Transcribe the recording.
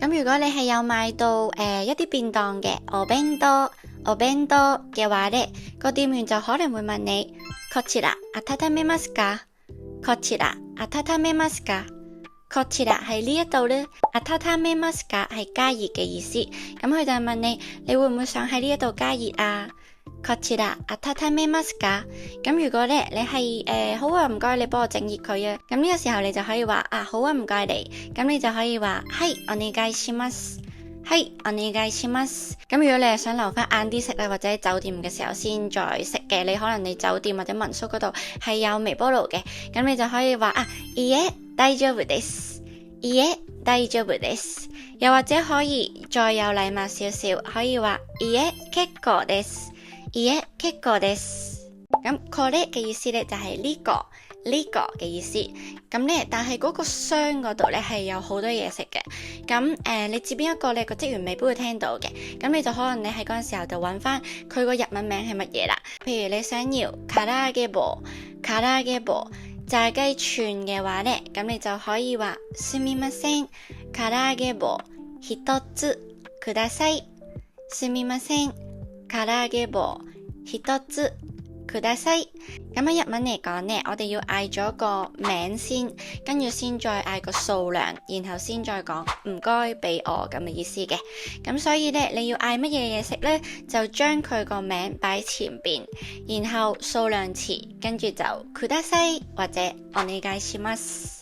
咁如果你係有買到一啲便當嘅お弁當嘅話呢，個店員就可能會問你こちら温めますか？こちら温めますか？こちら係呢一度呢，温めますか係加熱嘅意思。咁佢就問你，你會唔會想喺呢一度加熱啊？こちら温めますか？咁如果咧你係好啊，唔該你幫我整熱佢啊。咁呢個時候你就可以話啊，好啊，唔該你。咁你就可以話はいお願いします。はいお願いします。咁如果你係想留翻晏啲食咧，或者喺酒店嘅時候先再食嘅，你可能你酒店或者民宿嗰度係有微波爐嘅，咁你就可以話啊，いいえ大丈夫です。いいえ大丈夫です。又或者可以再有禮貌少少，可以話いいえ結構です。いいえ結構です。咁これ嘅意思咧就係呢個嘅意思。咁咧但係嗰個箱嗰度咧係有好多嘢食嘅。咁你指邊一個咧，個職員未必會聽到嘅。咁你就可能你喺嗰陣時候就揾翻佢個日文名係乜嘢啦。譬如你想要唐揚げ棒炸雞串嘅話咧，咁你就可以話すみません唐揚げ棒一つください。すみません唐揚げ棒一つください。咁喺日文嚟講呢，我哋要嗌咗個名先，跟住先再嗌個數量，然後先再講唔該俾我咁嘅意思嘅。咁所以呢，你要嗌乜嘢嘢食呢，就將佢個名擺前邊，然後數量詞，跟住就ください或者お願いします。